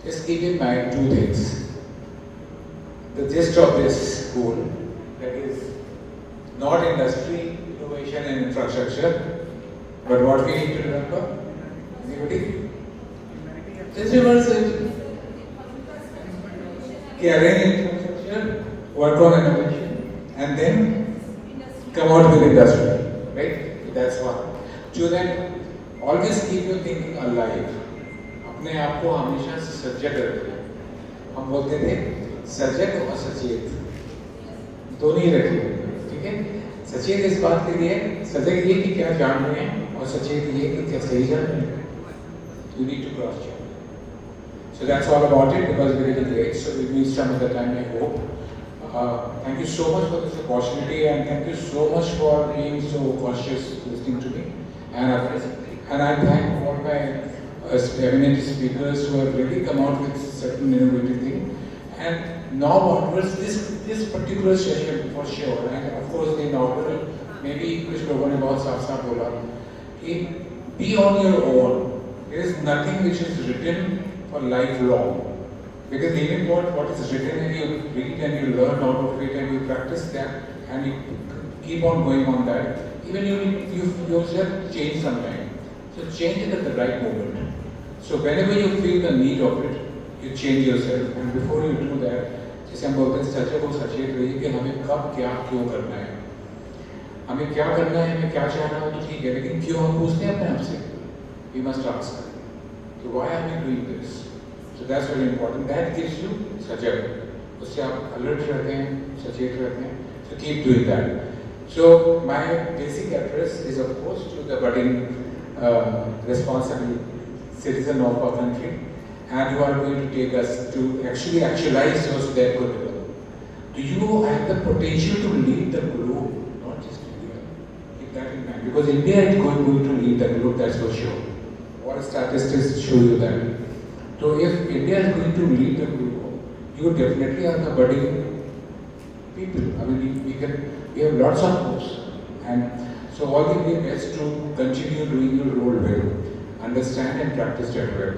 just keep in mind two things. The gist of this school, that is not industry, innovation and infrastructure, but what we need to remember? Anybody? Just reverse it. Arrange infrastructure, work on innovation, and then come out with industry. Right? That's one. Two, then always keep your thinking alive. अपने आप को हमेशा सजग रखिए. हम बोलते थे सजग और सचेत दोनों ही रखिए. ठीक है? सचेत इस बात के लिए, सजग ये कि क्या जान रहे हैं और सचेत ये कि क्या सही जान रहे हैं. You need to cross check. So that's all about it because we're really great. So we'll meet some other time, I hope. Thank you so much for this opportunity and thank you so much for being so cautious listening to me. And I thank all my eminent speakers who have really come out with certain innovative thing. And now onwards, this particular session for sure, and of course the inaugural, maybe कुछ लोगों ने बहुत साफ बोला कि be on your own. There is nothing which is written for lifelong. Because even what is written and you read and you learn out of it and you practice that and you keep on going on that, even you yourself change sometime. So change it at the right moment. So whenever you feel the need of it, you change yourself. And before you do that, जैसे हम बोलते हैं सचेत और सचेत रहिए कि हमें कब क्या क्यों करना है. हमें क्या करना है, हमें क्या चाहना हो तो ठीक है, लेकिन क्यों हम पूछते हैं अपने आप से. We must ask. So why am I doing this? So that's very important. That gives you sajag. उससे आप alert रहते हैं, सचेत रहते हैं. So keep doing that. So my basic address is of course to the budding responsible citizen of our country, and you are going to take us to actually actualize those their goodwill. Do you have the potential to lead the globe, not just India? Keep that in mind, because India is going to lead the globe. That's for sure. What statistics show you that? So if India is going to lead the globe, you definitely are the budding people. I mean, we have lots of hopes, and so all the way best to continue doing your role well, understand and practice that well.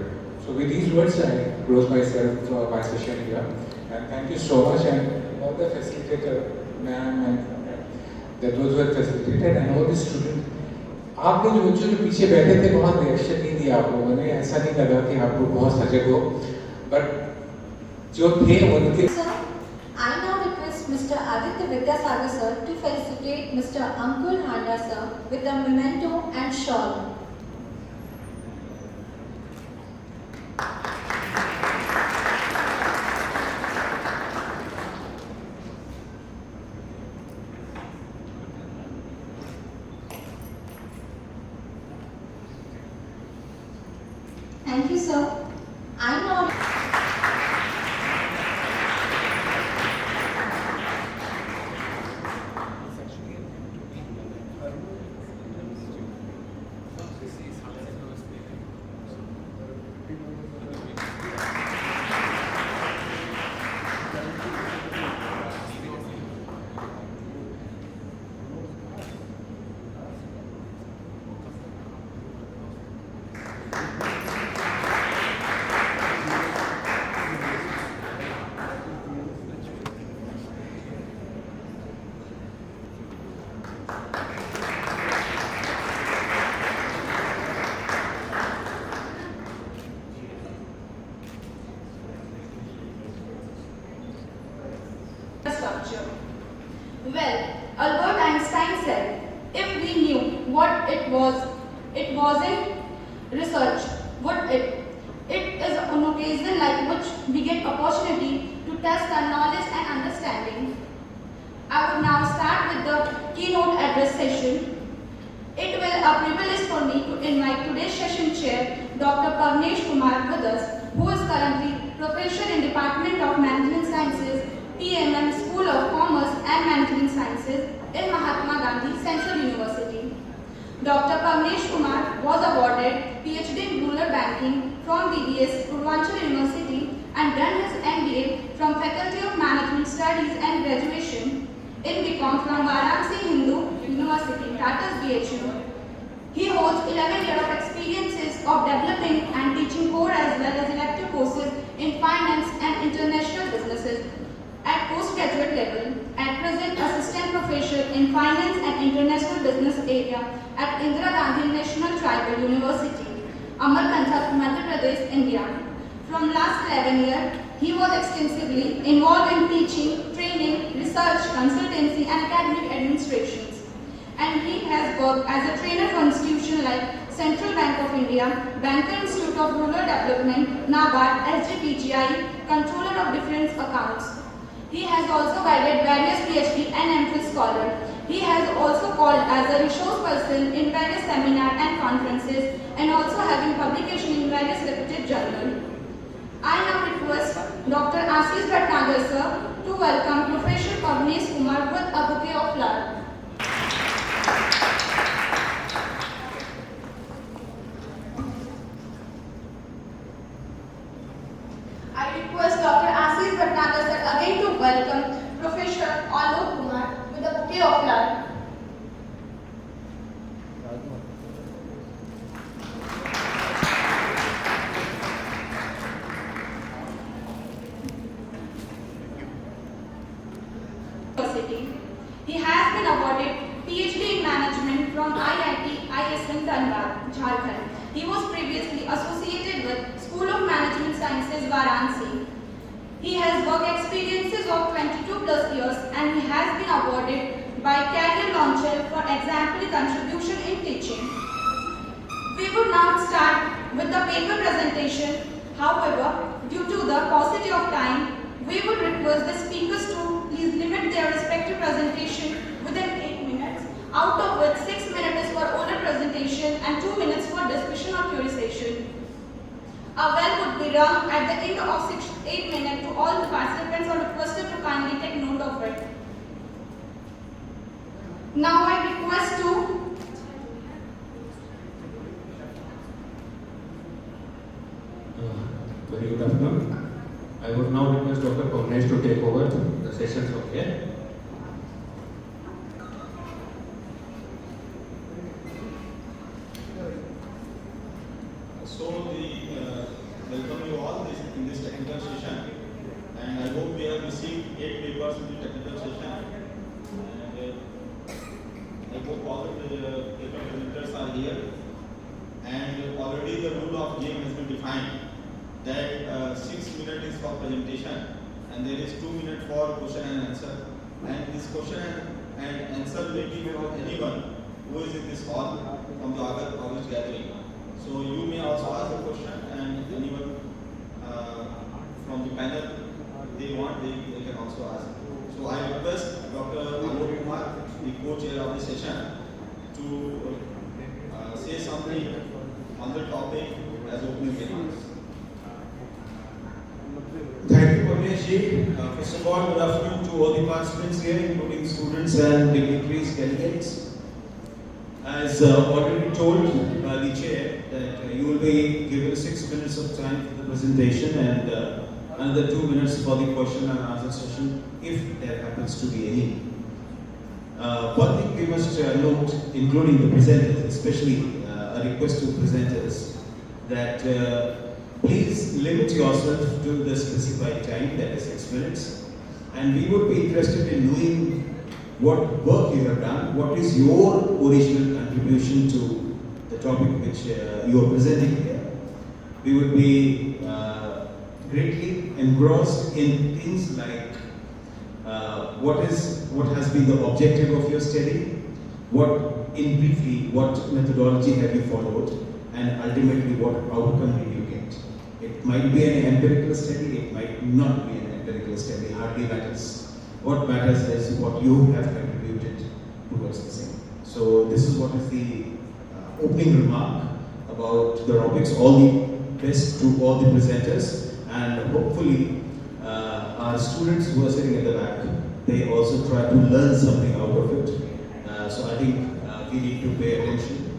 So with these words, I close myself my session here, and thank you so much, and all the facilitator, ma'am, and those who have facilitated, and all the students. आप लोग जो पीछे बैठे थे बहुत reaction नहीं दिया आप लोगों ने, ऐसा नहीं लगा कि आप लोग बहुत सजग हो, बट जो थे उनके. I now request Mr. Aditya Vidyasagar sir to felicitate Mr. Ankul Handa sir with a memento and shawl. Thank you, sir. I now. Well, Albert Einstein said, if we knew what it wasn't research, would it? It is an occasion like which we get opportunity to test our knowledge and understanding. I would now start with the keynote address session. It will a privilege for me to invite today's session chair, Dr. Manoj Mehrotra, who is currently Professor in Department of Management Sciences, PMM School of Commerce and Management Sciences in Mahatma Gandhi Central University. Dr. Manoj was awarded PhD in Rural Banking from VBS Purvanchal University and done his MBA from Faculty of Management Studies and graduation in BCom from Varanasi Hindu University, Tata's BHU. He holds 11 years of experiences of developing and teaching core as well as elective courses level. At present, assistant professor in finance and international business area at Indira Gandhi National Tribal University, Amarkantak, Madhya Pradesh, India. From last 11 years, he was extensively involved in teaching, training, research, consultancy and academic administrations. And he has worked as a trainer for institutions like Central Bank of India, Banker Institute of Rural Development, NABARD, SGPGI, Controller of Different Accounts. He has also guided various PhD and MPhil scholars. He has also called as a resource person in various seminars and conferences and also having publication in various reputed journals. I now request Dr. Ashish Bhatnagar sir to welcome Professor Manej Kumar with a bouquet of flowers. I request Dr. Ashish Bhatnagar sir again to welcome Professor Alok Kumar with a bouquet of flowers. He has been awarded PhD in Management from IIM Jharkhand. He was previously associated with School of Management Sciences, Varanasi. He has work experiences of 22 plus years and he has been awarded by Career Launcher for exemplary contribution in teaching. We would now start with the paper presentation. However, due to the paucity of time, we would request the speakers to please limit their respective presentation within 8 minutes, out of which 6 minutes is for oral presentation and 2 minutes for discussion or Q&A. A bell would be rung at the end of 8 minutes to all the participants are requested to kindly take note of it. Now I request to very good afternoon. I would now request Dr. Manej to take over the session from here. So, welcome you all in this technical session, and I hope we have received 8 papers in the technical session. And I hope all the paper presenters are here. And already the rule of game has been defined that 6 minutes is for presentation, and there is 2 minutes for question and answer. And this question and answer may be for anyone who is in this hall from the August gathering. So you may also ask a question, and anyone from the panel they can also ask. So I request Dr. Alok Kumar, the co-chair of the session, to say something on the topic as opening remarks. Thank you, Manej. First of all, good afternoon to all the participants here, including students and dignitaries, delegates. As already told by the chair, that you will be given 6 minutes of time for the presentation and another 2 minutes for the question and answer session, if there happens to be any. One thing we must note, including the presenters, especially a request to presenters, that please limit yourself to the specified time, that is 6 minutes, and we would be interested in knowing what work you have done, what is your original contribution to the topic which you are presenting here. We would be greatly engrossed in things like what has been the objective of your study, in briefly, what methodology have you followed, and ultimately what outcome did you get. It might be an empirical study, it might not be an empirical study, hardly matters. What matters is what you have contributed towards the same. So this is what is the opening remark about the topics. All the best to all the presenters, and hopefully our students who are sitting at the back, they also try to learn something out of it. So I think we need to pay attention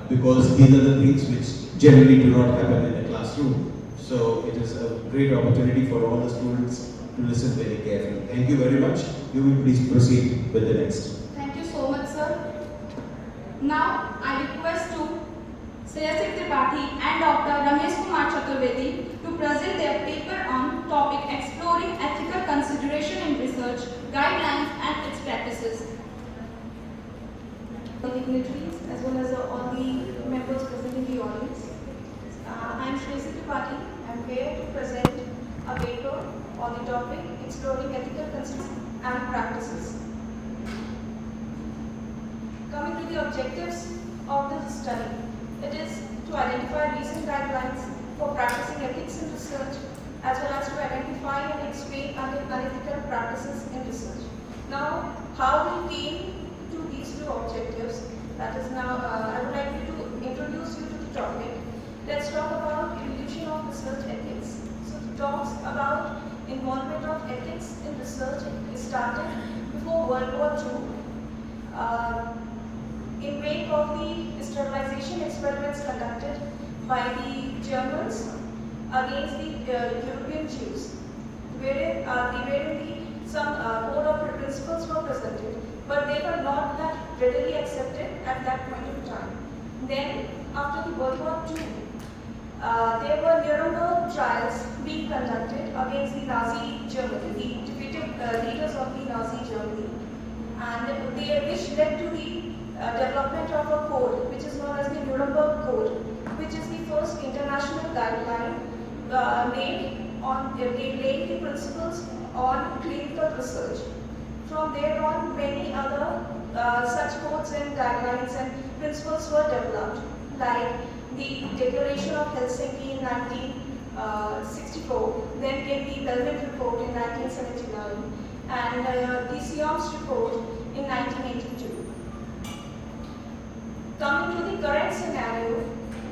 because these are the things which generally do not happen in a classroom. So it is a great opportunity for all the students to listen very carefully. Thank you very much. You will please proceed with the next. Thank you so much, sir. Now I request to Sriyasik Tripathi and Dr. Ramesh Kumar Chaturvedi to present their paper on topic exploring ethical consideration in research dignitaries, as well as all the members present in the audience. I am Shresi Tripathi. I am here to present a paper on the topic exploring ethical concerns and practices. Coming to the objectives of this study, it is to identify recent guidelines for practicing ethics in research, as well as to identify and explain unethical practices in research. Now, how we came to these two objectives, that is now, I would like to introduce you to the topic. Let's talk about evolution of research ethics. So it talks about involvement of ethics in research. It started before World War II. In wake of the sterilization experiments conducted by the Germans against the European Jews, wherein some code of principles were presented, but they were not that readily accepted at that point in time. Then, after the World War II, there were Nuremberg trials being conducted against the Nazi Germany, the defeated leaders of the Nazi Germany, and which led to the development of a code, which is known as the Nuremberg Code, which is the first international guideline laying the principles on clinical research. From there on, many other such codes and guidelines and principles were developed, like the Declaration of Helsinki in 1964, then came the Belmont Report in 1979, and the Sioms Report in 1982. Coming to the current scenario,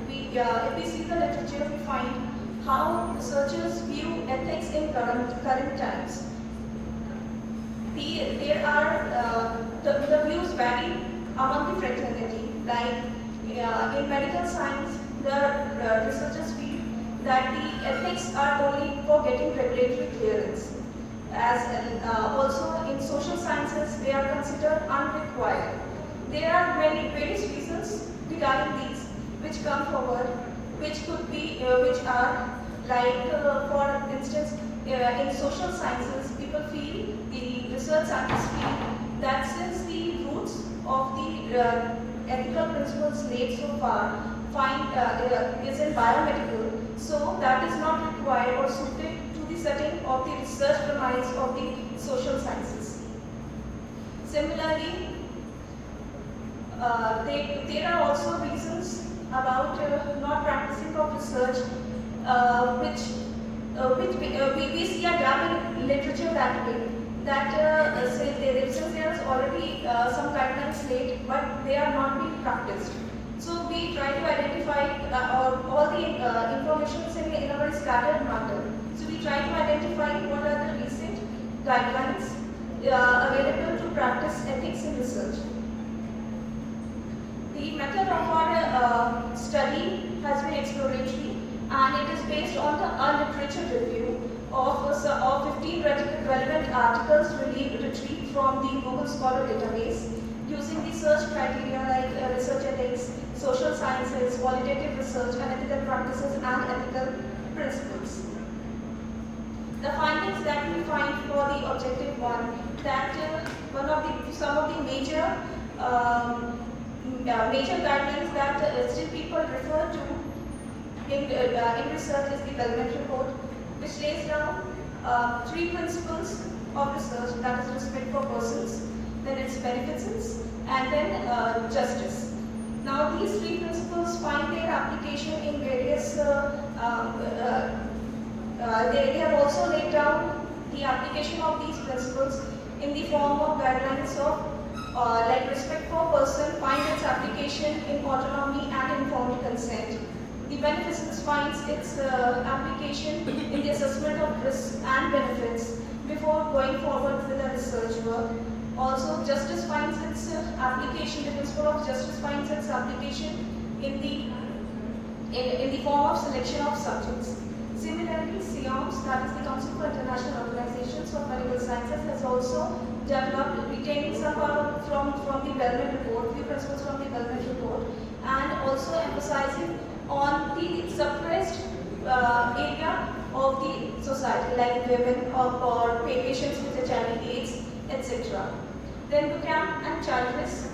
if we see the literature, we find how researchers view ethics in current times. The views vary among the fraternity. Like in medical science, the researchers feel that the ethics are only for getting regulatory clearance. As also in social sciences, they are considered unrequired. There are various reasons regarding these which come forward, which are like, for instance, in social sciences, people feel, the research scientists feel that since the roots of the ethical principles laid so far is in biomedical, so that is not required or suited to the setting of the research premise of the social sciences. Similarly, there are also reasons about not practicing of research, which we see a gap in literature that way. That since there is already some guidelines laid, but they are not being practiced. So we try to identify all the information in a very scattered manner. So we try to identify what are the recent guidelines available to practice ethics in research. The method of our study has been exploratory, and it is based on a literature review of 15 relevant articles retrieved from the Google Scholar database using the search criteria like research ethics, social sciences, qualitative research, ethical practices, and ethical principles. The findings that we find for the objective one, that some of the major guidelines that still people refer to in research is the Belmont Report, which lays down 3 principles of research, that is respect for persons, then its beneficence, and then justice. Now these 3 principles find their application in various, they have also laid down the application of these principles in the form of guidelines of like respect for person finds its application in autonomy and informed consent. The beneficence finds its application in the assessment of risks and benefits before going forward with the research work. Also, justice finds its application, the principle of justice finds its application in the form of selection of subjects. Similarly, CIOMS, that is the Council for International Organizations of Medical Sciences, has also developed, retaining some part from the Belmont Report, few principles from the Belmont Report, and also emphasizing on the suppressed area of the society, like women or patients with HIV/AIDS, etc. Then Bucam and child risk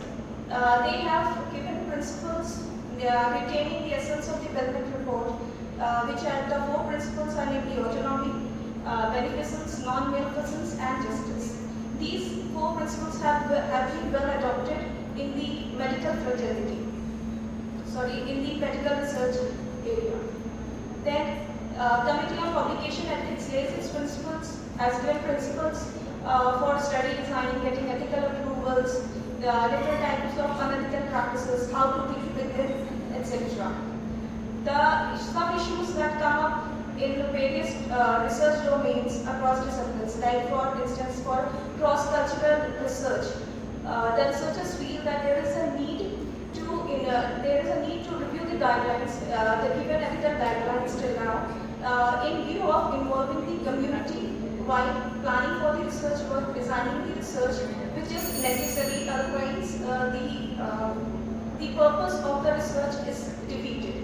They have given principles retaining the essence of the Belmont report, which are the 4 principles are namely autonomy, beneficence, non-maleficence, and justice. These 4 principles have been well adopted in the medical fraternity. In the medical research area. Then, Committee on Publication Ethics lays its principles as given principles for study designing, getting ethical approvals, the different types of unethical practices, how to deal with it, etc. Some issues that come up in the various research domains across disciplines, like for instance for cross-cultural research, the researchers feel that there is a need to review the guidelines, the given ethical guidelines till now, in view of involving the community while planning for the research work, designing the research, which is necessary, otherwise the purpose of the research is defeated.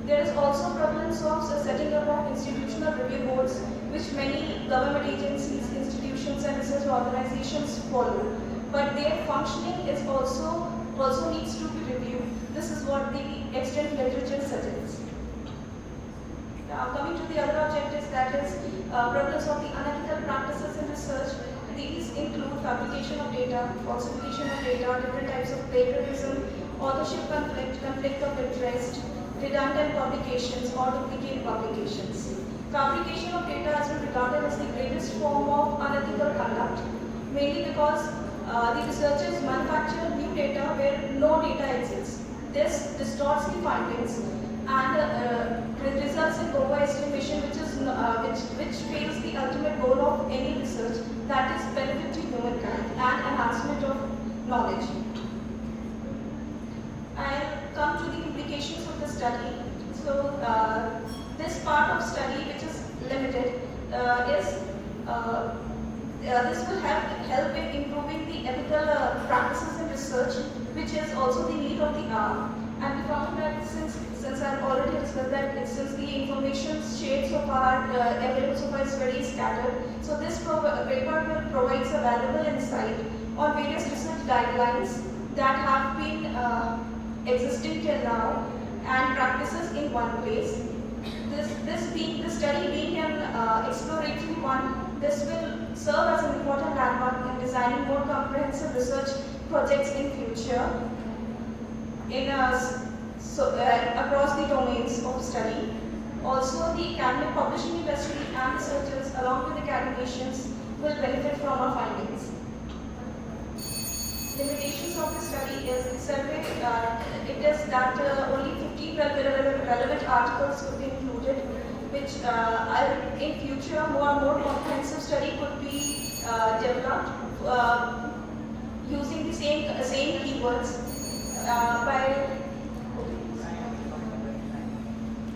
There is also prevalence of setting up of institutional review boards, which many government agencies, institutions and research organizations follow. But their functioning is also needs to be reviewed. This is what the extant literature suggests. Now, coming to the other objectives, that is prevalence of the unethical practices in research. These include fabrication of data, falsification of data, different types of plagiarism, authorship conflict, conflict of interest, redundant publications or duplicate publications. Fabrication of data has been regarded as the greatest form of unethical conduct, mainly because the researchers manufacture new data where no data exists. This distorts the findings and results in overestimation, which fails the ultimate goal of any research, that is benefit to humankind and enhancement of knowledge. And come to the implications of the study. So this part of study, which is limited, this will help in improving the ethical practices in research, which is also the need of the hour. And we found that since I've already discussed that since the information shared so far, available so far is very scattered, so this paper will provide a valuable insight on various research guidelines that have been existing till now and practices in one place. This study being an exploratory one, this will serve as an important landmark in designing more comprehensive research projects in future across the domains of study. Also, the academic publishing industry and researchers along with academicians will benefit from our findings. Limitations of the study is it is that only 15 relevant articles could be included, which in future more comprehensive study could be developed using the same keywords by.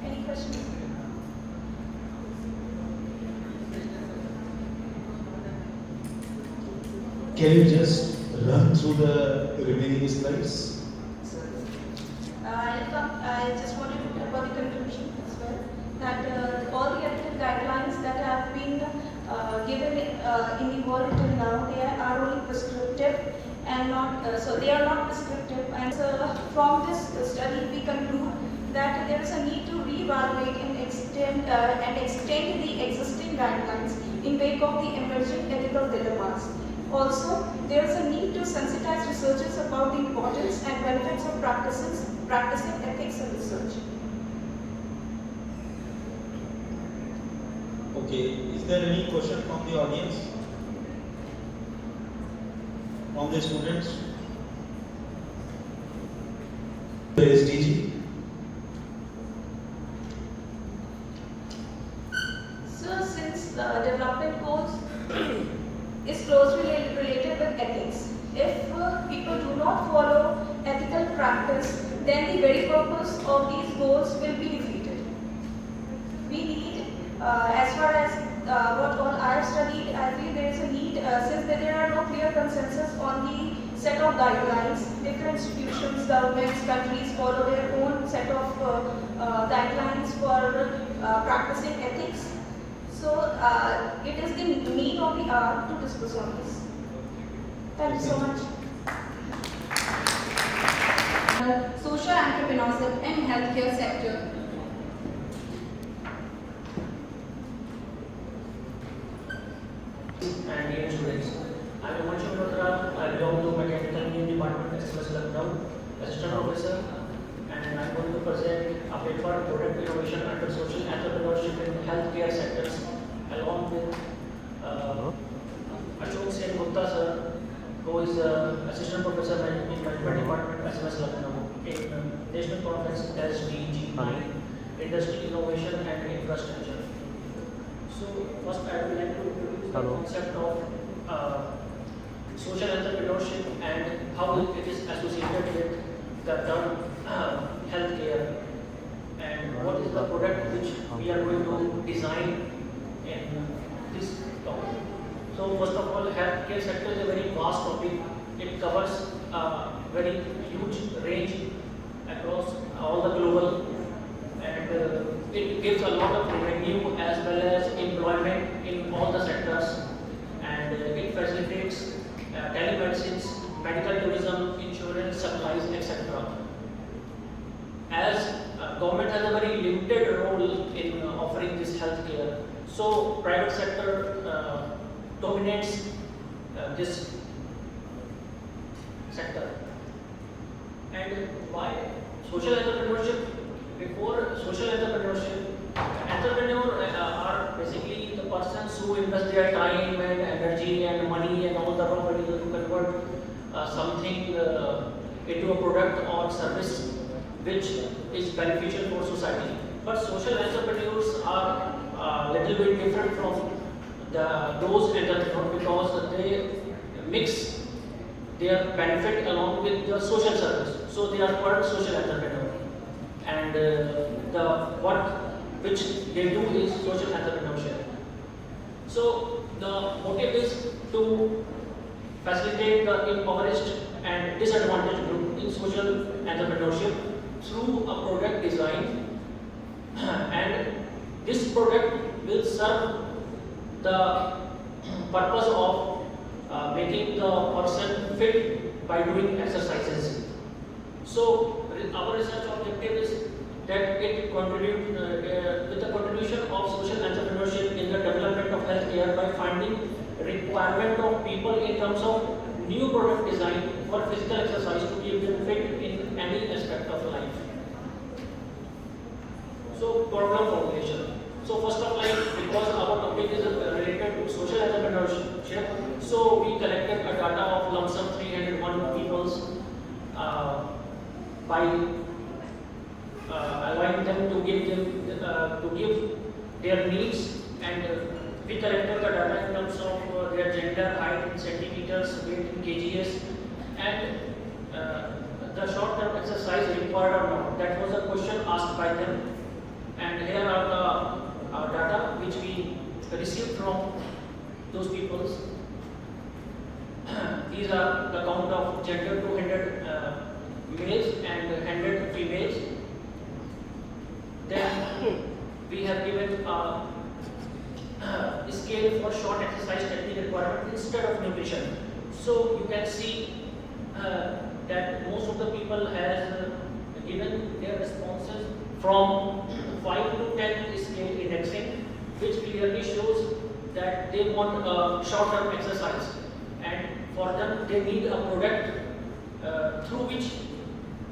Any questions? Can you just run through the remaining slides? I just wanted to talk about the conclusion as well, that all the ethical guidelines that have been given in the world till now, they are only prescriptive and not, so they are not prescriptive. And so from this study, we conclude that there is a need to reevaluate and extend the existing guidelines in wake of the emerging ethical dilemmas. Also, there is a need to sensitize researchers about the importance and benefits of practicing ethics in research. Okay, is there any question from the audience? From the students? The SDG. So, since development goals is closely related with ethics, if people do not follow ethical practice, then the very purpose of these goals will be defeated. We need, as far as what all I have studied, I feel there is a need, since there are no clear consensus on the set of guidelines, different institutions, governments, countries follow their own set of guidelines for practicing ethics. So it is the need of the hour to discuss on this. Thank you so much. the social entrepreneurship in healthcare sector. And dear students, I am Manoj Mehrotra. I belong to Mechanical Engineering Department, SMS Lucknow, Assistant Professor, and I am going to present a paper, Product Innovation under Social Entrepreneurship in Healthcare Sectors, along with Ashok Sen Gupta sir, who is Assistant Professor in Management Department, SMS Lucknow, in National Conference SDG9, Industry Innovation and Infrastructure. So first I would like to introduce the concept of social entrepreneurship and how it is associated with the term healthcare, and what is the product which we are going to design in this topic. So first of all, healthcare sector is a very vast topic. It covers a very huge range across all the global, and it gives a lot of revenue as well as employment in all the sectors, and it facilitates telemedicines, medical tourism, insurance, supplies, etc. As government has a very limited role in offering this healthcare, so private sector dominates this sector. And why social entrepreneurship? Before social entrepreneurship, entrepreneurs are basically the persons who invest their time and energy and money and all the raw material to convert something into a product or service which is beneficial for society. But social entrepreneurs are a little bit different from those entrepreneurs because they mix their benefit along with the social service. So they are called social entrepreneurs. And the work which they do is social entrepreneurship. So the motive is to facilitate the impoverished and disadvantaged group in social entrepreneurship through a product design, and this product will serve the purpose of making the person fit by doing exercises. So our research objective is that it contribute with the contribution of social entrepreneurship in the development of healthcare by finding requirement of people in terms of new product design for physical exercise to keep them fit in any aspect of life. So problem formulation. So first of all, because our topic is related to social entrepreneurship, so we collected a data of lump sum 301 peoples by allowing them to give their needs, and we collected the data in terms of their gender, height in centimeters, weight in kgs, and the short-term exercise required or not. That was a question asked by them, and here are the data which we received from those peoples. These are the count of gender 200 males and 100 females. Then we have given a scale for short exercise technique requirement instead of nutrition. So you can see that most of the people has given their responses from 5 to 10 scale indexing, which clearly shows that they want a short-term exercise, and for them they need a product through which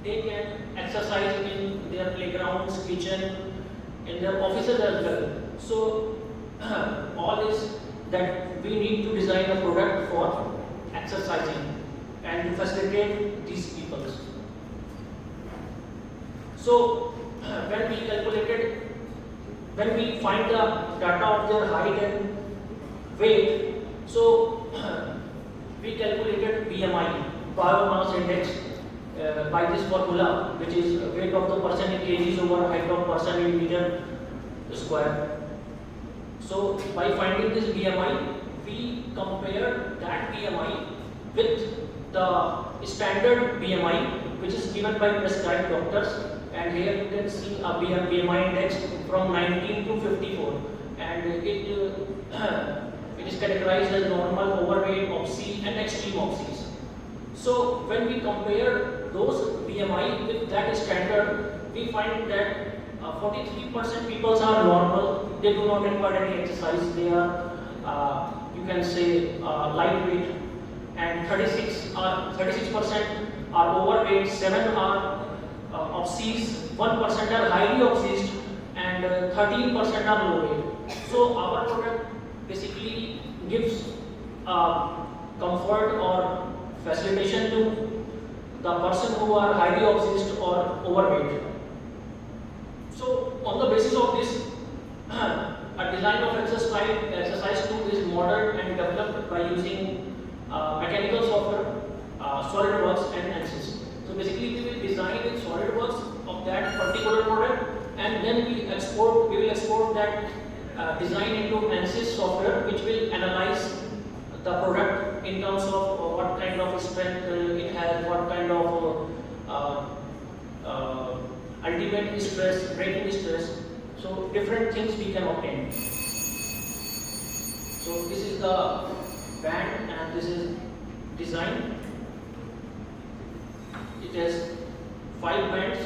they can exercise in their playgrounds, kitchen, in their offices as well. So all is that we need to design a product for exercising and to facilitate these people. So when we find the data of their height and weight, so we calculated BMI, biomass index, by this formula, which is weight of the person in kgs over height of person in meter square. So by finding this BMI, we compare that BMI with the standard BMI, which is given by prescribed doctors, and here you can see a BMI index from 19 to 54, and it is categorized as normal, overweight, obese, and extreme obese. So when we compare those BMI with that standard, we find that 43% people are normal, they do not require any exercise, they are, you can say, lightweight, and 36% are overweight, 7 are obese, 1% are highly obese, and 13% are low weight. So our product basically gives comfort or facilitation to the person who are highly obese or overweight. So on the basis of this, a design of exercise 2 is modeled and developed by using mechanical software, SolidWorks and ANSYS. So basically we will design in SolidWorks of that particular product, and then we will export that design into ANSYS software, which will analyze the product in terms of what kind of strength it has, what kind of ultimate stress, breaking stress. So different things we can obtain. So this is the band and this is design. It has 5 bands,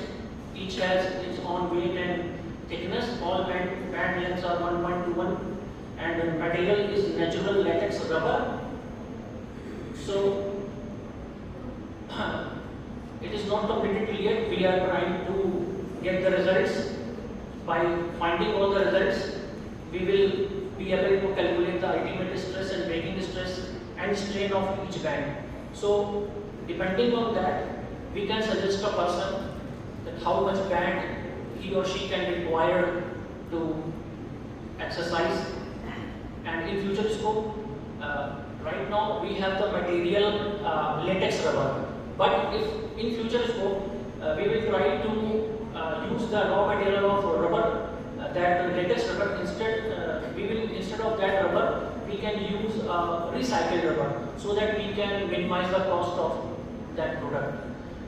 each has its own weight and thickness. All band lengths are 1.21 and the material is natural latex rubber. So it is not completed yet. We are trying to get the results. By finding all the results, we will be able to calculate the ultimate stress and breaking stress and strain of each band. So depending on that, we can suggest a person that how much band he or she can require to exercise. And in future scope, right now we have the material latex rubber, but if in future scope we will try to use the raw material of rubber, that latex rubber. Instead of that rubber, we can use recycled rubber, so that we can minimize the cost of that product.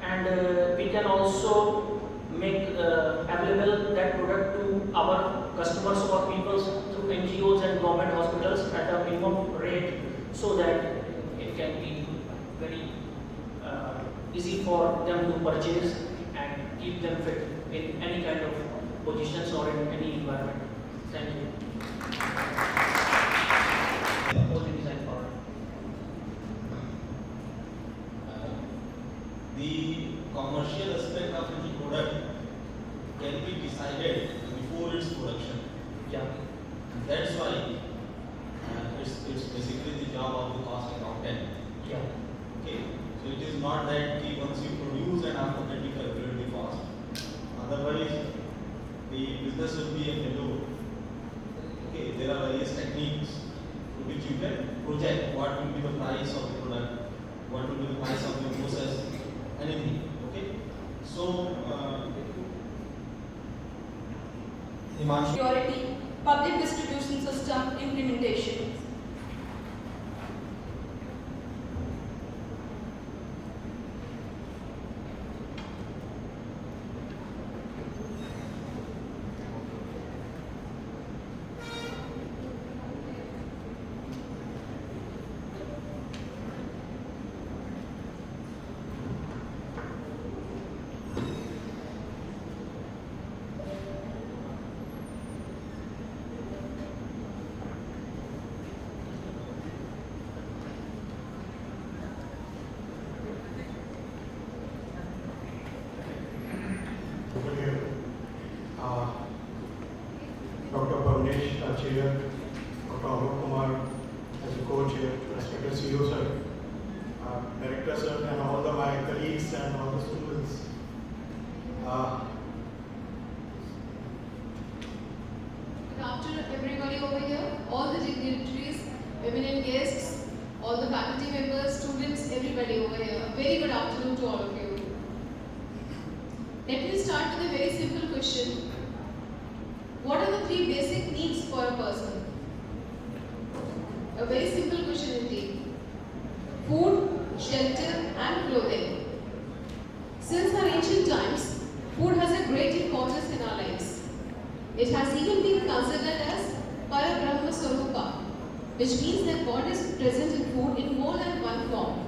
And we can also make available that product to our customers or people through NGOs and government hospitals at a minimum rate, so that it can be very easy for them to purchase and keep them fit in any kind of positions or in any environment. Thank you. Only design part. The commercial aspect of any product can be decided before its production. Yeah. And that's why it's basically the job of the cost accountant. Yeah. Okay. So it is not that once you produce and after that you calculate the cost. Otherwise, the business will be a failure. Okay. There are various techniques to which you can project what will be the price of the product, what will be the price of the process, anything. Okay. So, Security, public distribution system implementation. Dr. Chair, Dr. Sanjay Kumar as a co-chair, respected CEO sir, director sir, and all my colleagues and all the students. Good afternoon everybody over here, all the dignitaries, eminent guests, all the faculty members, students, everybody over here. Very good afternoon to all of you. Let me start with a very simple question. What are the 3 basic needs for a person? A very simple question indeed. Food, shelter and clothing. Since our ancient times, food has a great importance in our lives. It has even been considered as Parabrahma Swarupa, which means that God is present in food in more than one form.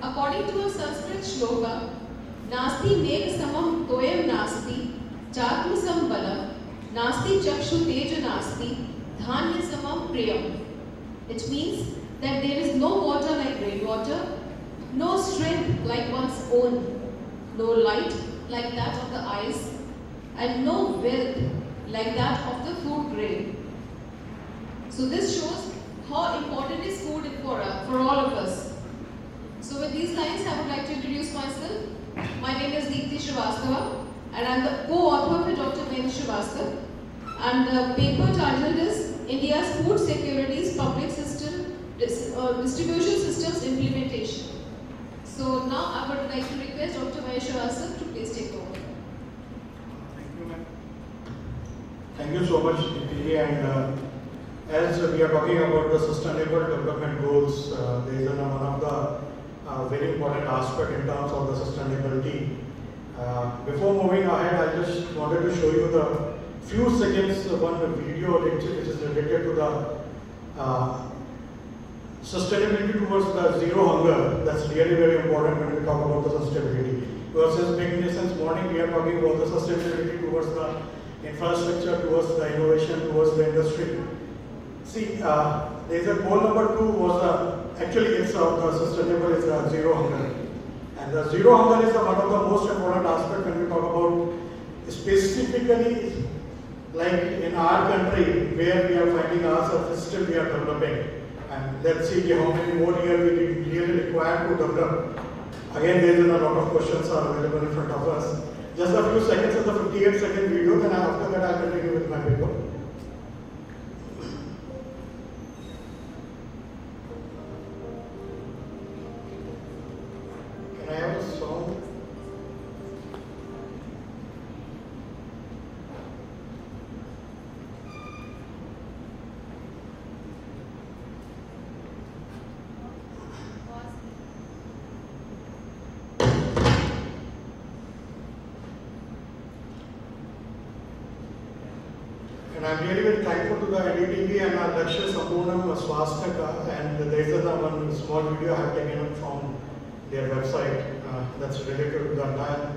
According to a Sanskrit shloka, नास्ति मेघ समम तोयम नास्ति चात्म संबलम नास्ति चक्षु तेज नास्ति धान्य समम प्रियम. It means that there is no water like rainwater, no strength like one's own, no light like that of the eyes, and no wealth like that of the food grain. So this shows how important is food for all of us. So with these lines, I would like to introduce myself. My name is Deepthi Srivastava, and I am the co-author with Dr. Manoj Mehrotra. And the paper titled is India's Food Security's Public System Distribution Systems Implementation. So now I would like to request Dr. Manoj Mehrotra to please take over. Thank you, ma'am. Thank you so much, Deepthi. And as we are talking about the sustainable development goals, there is one of the very important aspect in terms of the sustainability. Before moving ahead, I just wanted to show you the few seconds one video which is related to the sustainability towards the zero hunger. That's really very important when we talk about the sustainability. Versus Big Nations morning, we are talking about the sustainability towards the infrastructure, towards the innovation, towards the industry. See, there is a goal number 2 was actually it's the sustainable is zero hunger, and the zero hunger is one of the most important aspects when we talk about specifically like in our country where we are finding ourselves still we are developing, and let's see how many more years we really require to develop. Again, there is a lot of questions are available in front of us. Just a few seconds of the 58-second video, then after that I'll continue with my paper. Can I have a song? And I'm really very thankful to the NDTV and our Lakshya Sampurnam Swasthya, and there is one small video I have taken up from their website that's related to the entire.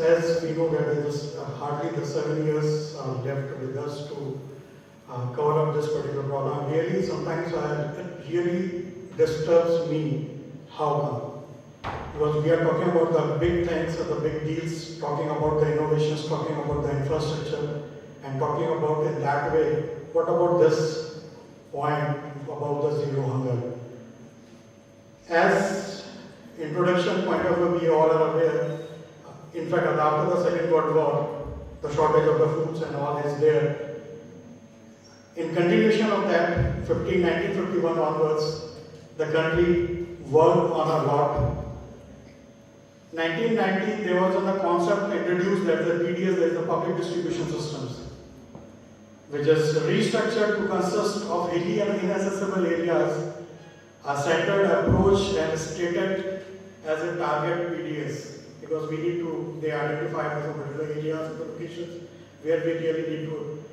As we know that there is hardly the 7 years left with us to cover up this particular problem. Really, sometimes it really disturbs me how come. Because we are talking about the big things, the big deals, talking about the innovations, talking about the infrastructure, and talking about it that way. What about this point about the zero hunger? As introduction point of view, we all are aware. In fact, after the Second World War, the shortage of the foods and all is there. In continuation of that, 1951 onwards, the country worked on a lot. 1990, there was a concept introduced that the PDS, that is the public distribution systems, which is restructured to consist of hilly and inaccessible areas, a centered approach and stated as a target PDS. Because we need to, they identify some particular areas, the locations where we really need to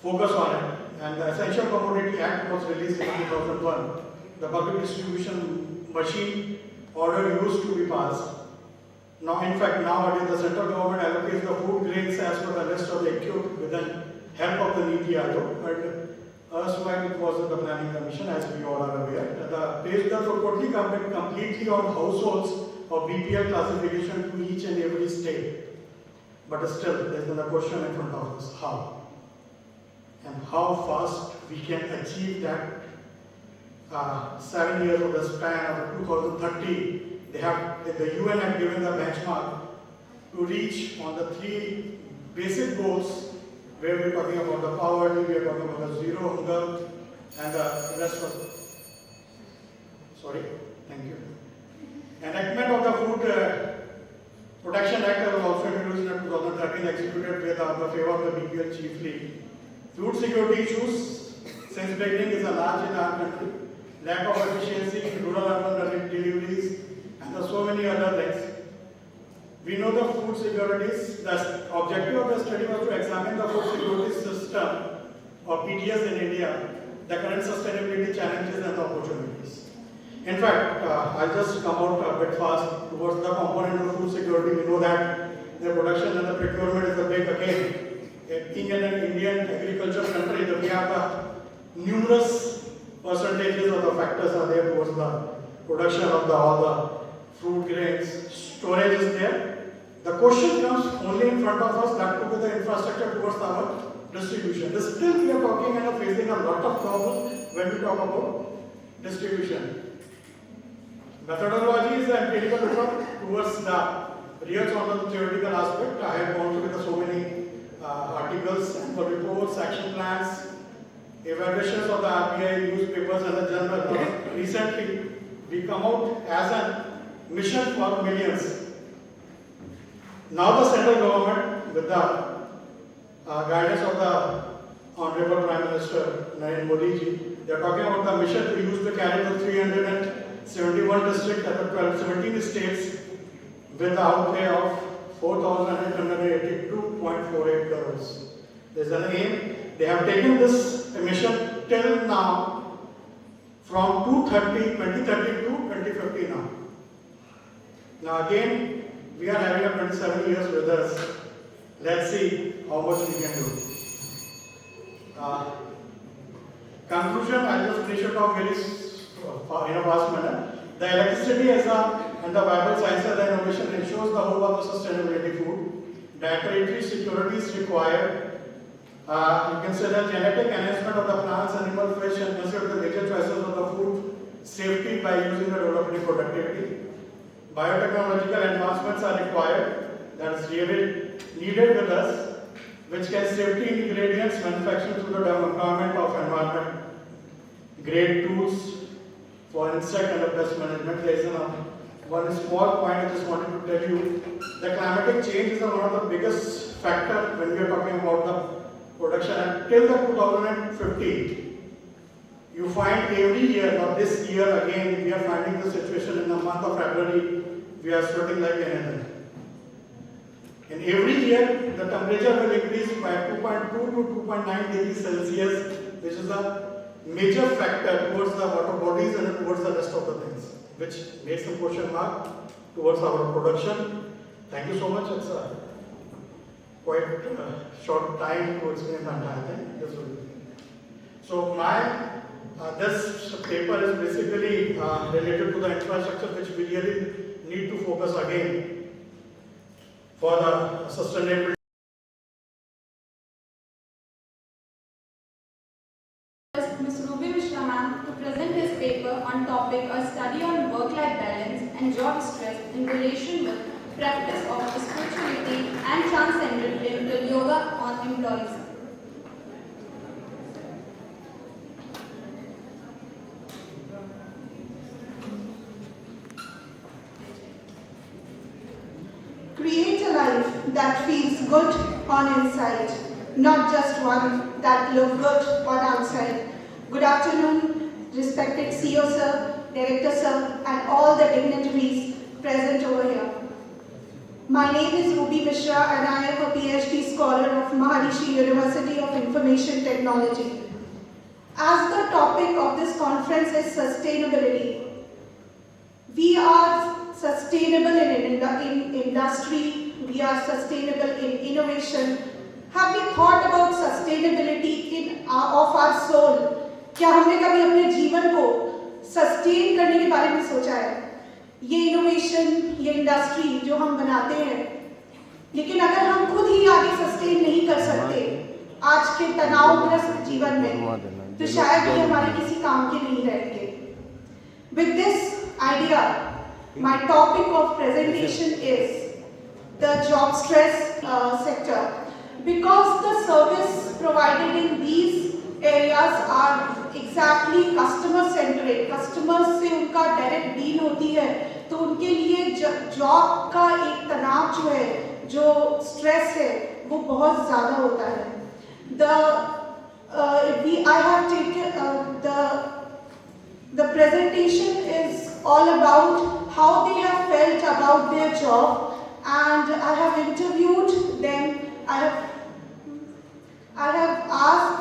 focus on it. And the Essential Commodity Act was released in 2001. The public distribution machine order used to be passed. Now, in fact, nowadays the central government allocates the food grains as per the list of the accrued with the help of the Niti Aayog. But erstwhile it was the Planning Commission, as we all are aware. The page does totally completely on households of BPL classification to each and every state. But still, there is another question in front of us: how? And how fast we can achieve that 7 years of the span of 2030. The UN have given the benchmark to reach on the 3 basic goals, where we're talking about the poverty, we're talking about the zero hunger, and the rest of it. Sorry, thank you. Enactment of the Food Protection Act was also introduced in 2013, executed with the favor of the BPL chiefly. Food security issues since beginning is a large in our country. Lack of efficiency in rural-urban deliveries, and so many other things. We know the food securities. The objective of the study was to examine the food security system or PDS in India, the current sustainability challenges and the opportunities. In fact, I'll just come out a bit fast towards the component of food security. We know that the production and the procurement is a big again. Being an Indian agriculture country, we have numerous percentages of the factors are there towards the production of all the fruit grains. Storage is there. The question comes only in front of us, that to be the infrastructure towards our distribution. Still we are talking and facing a lot of problems when we talk about distribution. Methodology is the empirical method towards the real on the theoretical aspect. I have gone through so many articles and reports, action plans, evaluations of the RBI, newspapers and the journal. Recently, we come out as a mission for millions. Now the central government, with the guidance of the Honorable Prime Minister Narendra Modi ji, they are talking about the mission to use the carry to 371 districts at 17 states with the outlay of 4,882.48 crores. There is an aim. They have taken this mission till now from 2030 to 2050 now. Now again, we are having a 27 years with us. Let's see how much we can do. Conclusion, I'll just finish it off very in a fast manner. The electricity and the viable sciences and innovation ensures the whole of the sustainability food. Dietary security is required. You can say that genetic enhancement of the plants, animal, fish, and consider the major choices of the food safety by using the developing productivity. Biotechnological advancements are required, that is really needed with us, which can safety ingredients manufactured through the deployment of environment. Great tools for insect and pest management. There is one small point I just wanted to tell you. The climatic change is one of the biggest factor when we are talking about the production. Until the 2050, you find every year, not this year again, we are finding the situation in the month of February, we are sweating like anything. And every year, the temperature will increase by 2.2 to 2.9 degrees Celsius, which is a major factor towards the water bodies and towards the rest of the things, which makes a question mark towards our production. Thank you so much. It's a quite short time to explain the entire thing. So this paper is basically related to the infrastructure, which we really need to focus again for the sustainability. To present his paper on topic a study on work-life balance and job stress in relation with practice of spirituality and transcendental yoga on employees. Create a life that feels good on inside, not just one that looks good on outside. Good afternoon, respected CEO sir, Director sir, and all the dignitaries present over here. My name is Ruby Mishra and I am a PhD scholar of Maharishi University of Information Technology. As the topic of this conference is sustainability, we are sustainable in industry, we are sustainable in innovation. Have we thought about sustainability of our soul? क्या हमने कभी अपने जीवन को sustain करने के बारे में सोचा है? ये इनोवेशन, ये इंडस्ट्री जो हम बनाते हैं, लेकिन अगर हम खुद ही आगे सस्टेन नहीं कर सकते आज के तनावग्रस्त जीवन में, तो शायद ये हमारे किसी काम के नहीं रहेंगे। With this idea, my topic of presentation is the job stress sector. Because the service provided in these areas are exactly customer centric, customers से उनका direct deal होती है, तो उनके लिए जॉब का एक तनाव जो है, जो स्ट्रेस है, वो बहुत ज़्यादा होता है। I have taken the presentation is all about how they have felt about their job, and I have interviewed them. I have asked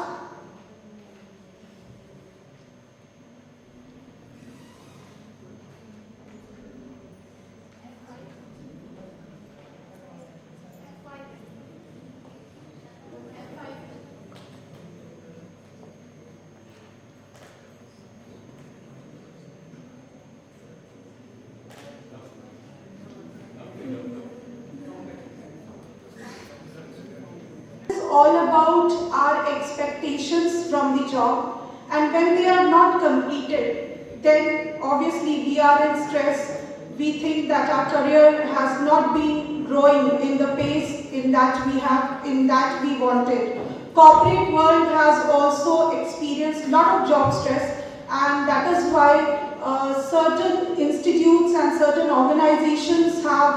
all about our expectations from the job, and when they are not completed, then obviously we are in stress. We think that our career has not been growing in the pace in that we wanted. Corporate world has also experienced a lot of job stress, and that is why certain institutes and certain organizations have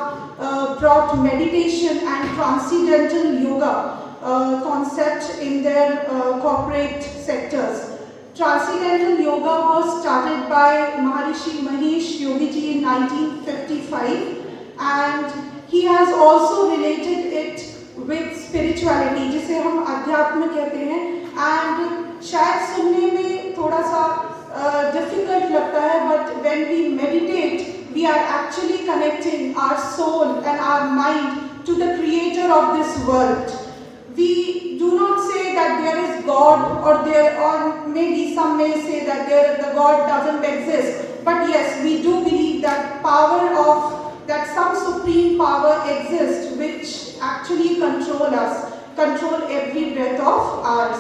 brought meditation and transcendental yoga concept in their corporate sectors. Transcendental yoga was started by Maharishi Mahesh Yogi ji in 1955, and he has also related it with spirituality, जिसे हम अध्यात्म कहते हैं, and शायद सुनने में थोड़ा सा difficult लगता है, but when we meditate, we are actually connecting our soul and our mind to the creator of this world. We do not say that there is God, or maybe some may say that the God doesn't exist. But yes, we do believe that that some supreme power exists which actually control every breath of ours.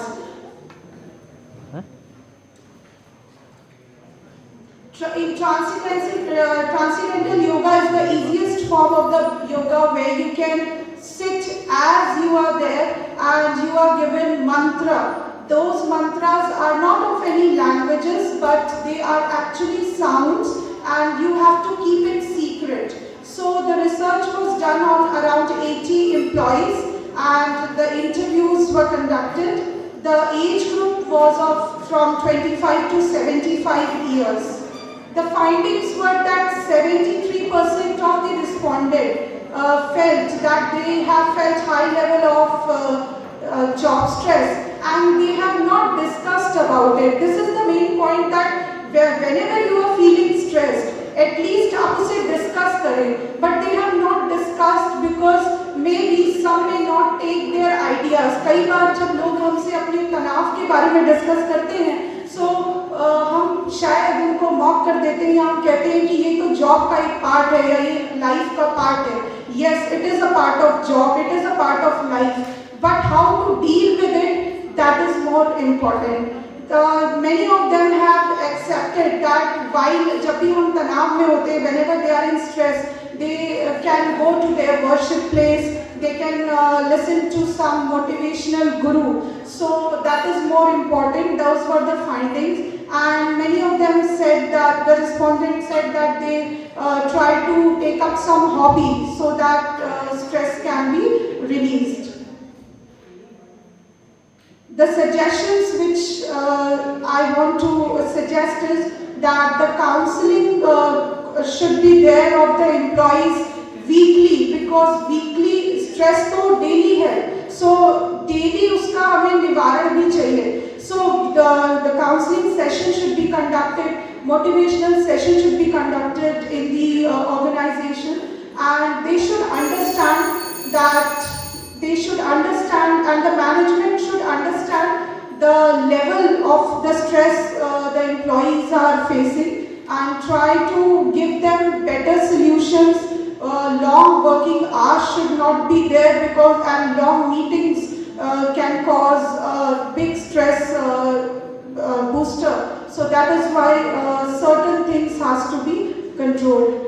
In transcendental yoga is the easiest form of the yoga, where you can sit as you are there and you are given mantra. Those mantras are not of any languages, but they are actually sounds, and you have to keep it secret. So the research was done on around 80 employees, and the interviews were conducted. The age group was from 25 to 75 years. The findings were that 73% of the respondents felt that they have felt high level of job stress, and they have not discussed about it. This is the main point, that whenever you are feeling stressed, at least आप उसे discuss करें. But they have not discussed because maybe some may not take their ideas. कई बार जब लोग हमसे अपने तनाव के बारे में discuss करते हैं, so हम शायद उनको मॉक कर देते हैं, या हम कहते हैं कि ये तो जॉब का एक पार्ट है, या ये लाइफ का पार्ट है. Yes, it is a part of job, it is a part of life, but how to deal with it, that is more important. Many of them have accepted that while जब भी हम तनाव में होते हैं, whenever they are in stress, they can go to their worship place, they can listen to some motivational guru. So that is more important. Those were the findings, and many of them said that the respondents said that they try to take up some hobby so that stress can be released. The suggestions which I want to suggest is that the counseling should be there of the employees weekly, because weekly stress तो daily है, so daily उसका हमें निवारण भी चाहिए. So the counseling session should be conducted, motivational session should be conducted in the organization, and they should understand, and the management should understand the level of the stress the employees are facing, and try to give them better solutions. Long working hours should not be there because and long meetings can cause big stress booster. So that is why certain things has to be controlled.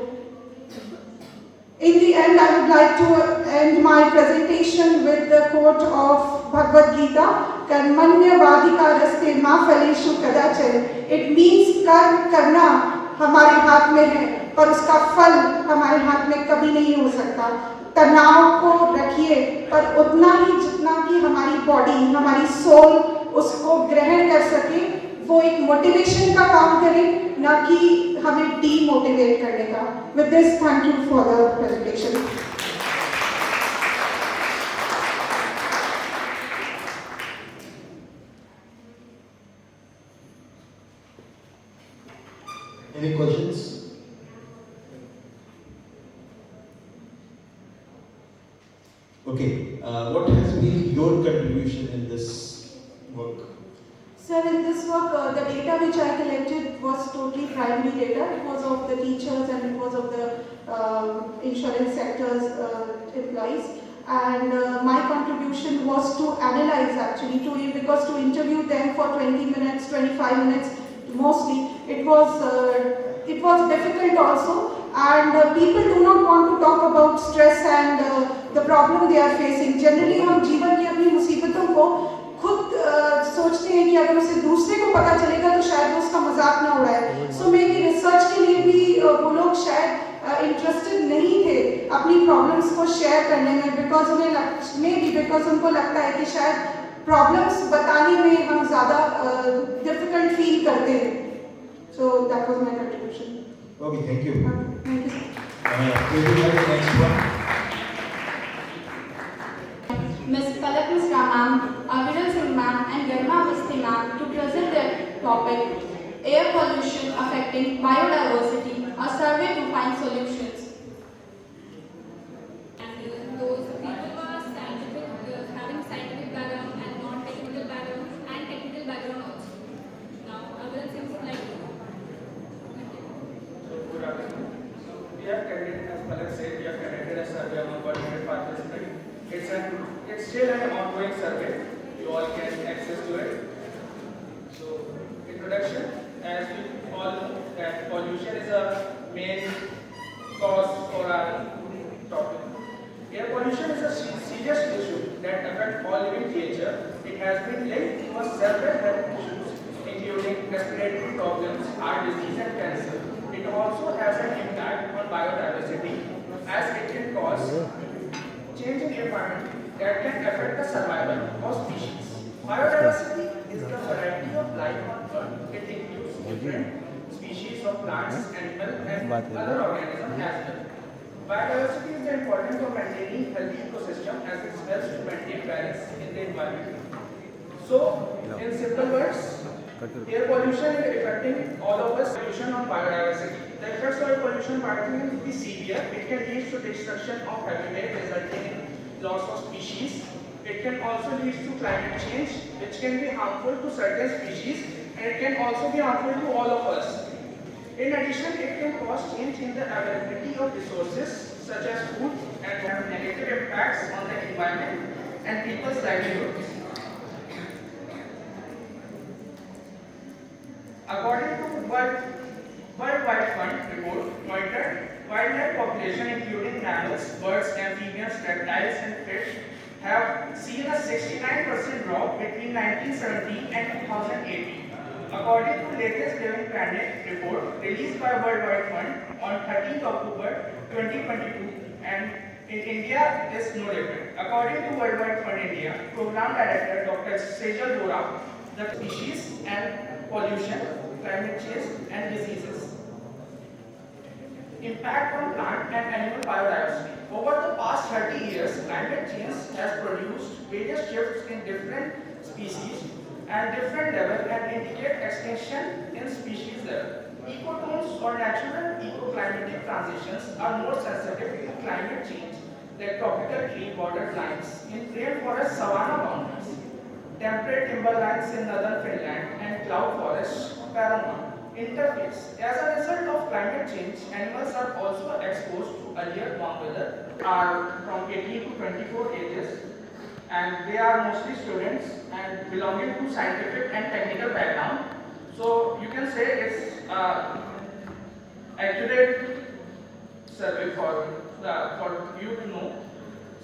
In the end, I would like to end my presentation with the quote of Bhagavad Gita, Karmanya Vadika Raste Ma Phaleshu Kadachana. It means कर्म करना हमारे हाथ में है, पर उसका फल हमारे हाथ में कभी नहीं हो सकता. तनाव को रखिए, पर उतना ही जितना कि हमारी बॉडी, हमारी सोल उसको ग्रहण कर सके, वो एक मोटिवेशन का काम करे, ना कि हमें डीमोटिवेट करने का. With this, thank you for the presentation. Any questions? Okay, what has been your contribution in this work? Sir, in this work, the data which I collected was totally primary data. It was of the teachers and it was of the insurance sector's employees. And my contribution was to analyze actually, because to interview them for 20 minutes, 25 minutes mostly, it was difficult also. And people do not want to talk about stress and the problem they are facing. Generally, हम जीवन की अपनी मुसीबतों को खुद सोचते हैं कि अगर उसे दूसरे को पता चलेगा तो शायद वो उसका मजाक ना उड़ाए. सो मेरी रिसर्च के लिए भी वो लोग शायद इंटरेस्टेड नहीं थे अपनी प्रॉब्लम्स को शेयर करने में, बिकॉज उनको लगता है कि शायद प्रॉब्लम्स बताने में हम ज़्यादा डिफिकल्ट फील करते हैं. So that was my contribution. Okay, thank you. Thank you, sir. We will have the next one. Ms. Palak Misra ma'am, Aviral Singh ma'am and Garma Masti ma'am to present their topic, Air Pollution Affecting Biodiversity, a survey to find solutions. And those people who are scientific, having scientific background and non-technical background and technical background also. Now, Aviral Singh is like Good afternoon. We have conducted, as Palak said, we have conducted a survey among 100 participants. It's still an ongoing survey. You all can access to it. So, introduction. As we all know that pollution is a main cause for our topic. Air pollution is a serious issue that affects all living creatures. It has been linked to several health issues, including respiratory problems, heart disease, and cancer. It also has an impact on biodiversity, as it can cause change in environment that can affect the survival of species. Biodiversity is the variety of life on Earth. It includes different species of plants, animals, and other organisms as well. Biodiversity is important for maintaining healthy ecosystem, as it helps to maintain balance in the environment. So, in simple words, air pollution is affecting all of us. Pollution on biodiversity. The effects of air pollution on biodiversity will be severe. It can lead to destruction of habitat, resulting in loss of species. It can also lead to climate change, which can be harmful to certain species, and it can also be harmful to all of us. In addition, it can cause change in the availability of resources such as food and have negative impacts on the environment and people's livelihoods. According to Worldwide Fund report, monitored wildlife population including mammals, birds, amphibians, reptiles and fish have seen a 69% drop between 1970 and 2018. According to latest Living Planet report released by Worldwide Fund on 13th October 2022, and in India is no different. According to Worldwide Fund India, Program Director Dr. Sejal Bora, the species and pollution, climate change and diseases. Impact on plant and animal biodiversity. Over the past 30 years, climate change has produced various shifts in different species and different levels and indicate extinction in species level. Ecotones or natural ecoclimatic transitions are more sensitive to climate change, like tropical tree border lines in rainforest savanna boundaries, temperate timberlines in northern Finland, and cloud forests paramount. Interface. As a result of climate change, animals are also exposed to earlier warm weather, are from 18 to 24 ages, and they are mostly students and belonging to scientific and technical background. So you can say it's accurate survey for you to know.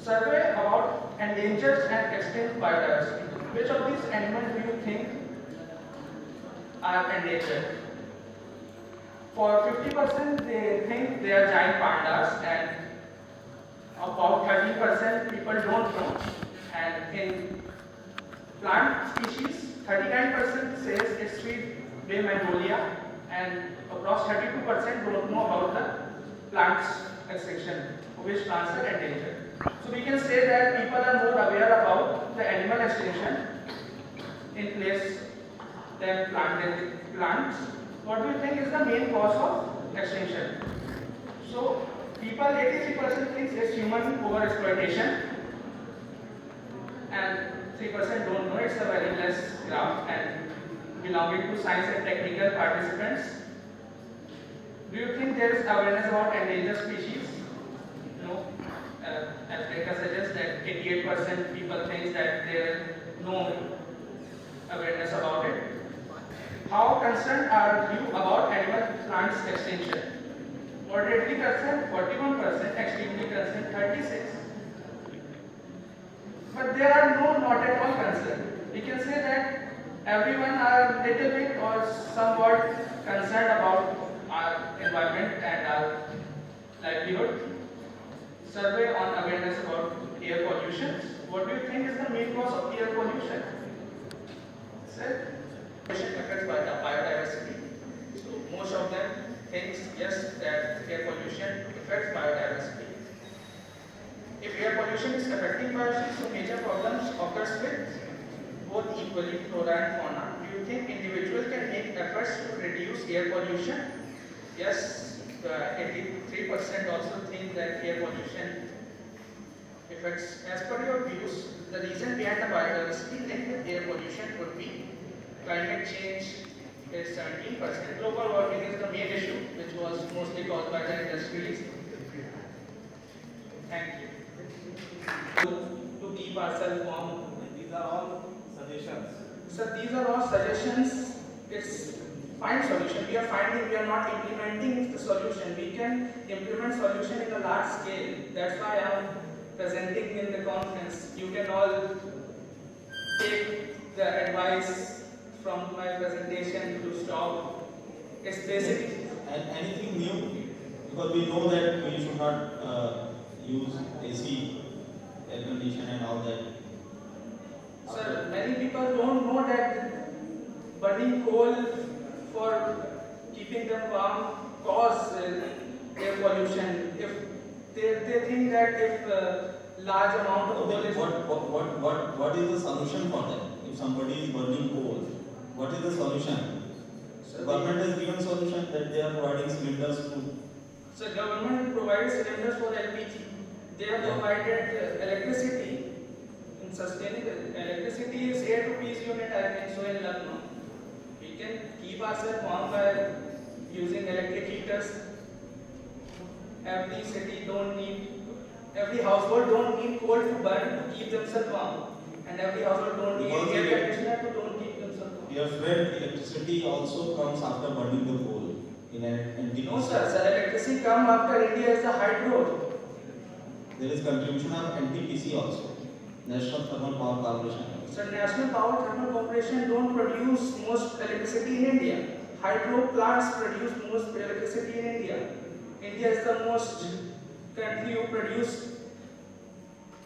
Survey about endangered and extinct biodiversity. Which of these animals do you think are endangered? For 50% they think they are giant pandas, and about 30% people don't know. And in plant species, 39% says it's sweet bay magnolia, and approx 32% don't know about the plants extinction, which plants are endangered. So we can say that people are more aware about the animal extinction in place than plants. What do you think is the main cause of extinction? So people, 83% thinks it's human overexploitation, and 3% don't know. It's a very less graph and belonging to science and technical participants. Do you think there is awareness about endangered species? No. As data suggests that 88% people think that there is no awareness about it. How concerned are you about animal plants extinction? Moderately concerned 41%, extremely concerned 36%. But there are no not at all concerned. We can say that everyone are little bit or somewhat concerned about our environment and our livelihood. Survey on awareness about air pollution. What do you think is the main cause of air pollution? Sir? Affected by the biodiversity. So most of them think yes that air pollution affects biodiversity. If air pollution is affecting biodiversity, so major problems occurs with both equally flora and fauna. Do you think individuals can make efforts to reduce air pollution? Yes, 83% also think that air pollution affects. As per your views, the reason behind the biodiversity linked with air pollution would be climate change is 17%. Global warming is the main issue, which was mostly caused by the industries. Thank you. To keep ourselves warm, these are all suggestions. So these are all suggestions. It's find solution. We are finding, we are not implementing the solution. We can implement solution in a large scale. That's why I am presenting in the conference. You can all take the advice from my presentation to stop. It's basic. And anything new? Because we know that we should not use AC, air condition and all that. Sir, many people don't know that burning coal for keeping them warm cause air pollution. If they think that if large amount of coal is... What is the solution for that? If somebody is burning coal, what is the solution? So government has given solution that they are providing cylinders to... So government provides cylinders for LPG. They have provided electricity in sustainable. Electricity is A to P's unit, I think so, in Lucknow. We can keep ourselves warm by using electric heaters. Every city don't need, every household don't need coal to burn to keep themselves warm. And every household don't need air conditioner to don't keep themselves warm. Your friend, electricity also comes after burning the coal in an NTPC. No sir, electricity comes after India is the hydro. There is contribution of NTPC also, National Thermal Power Corporation. So National Power Thermal Corporation don't produce most electricity in India. Hydro plants produce most electricity in India. India is the most country who produce.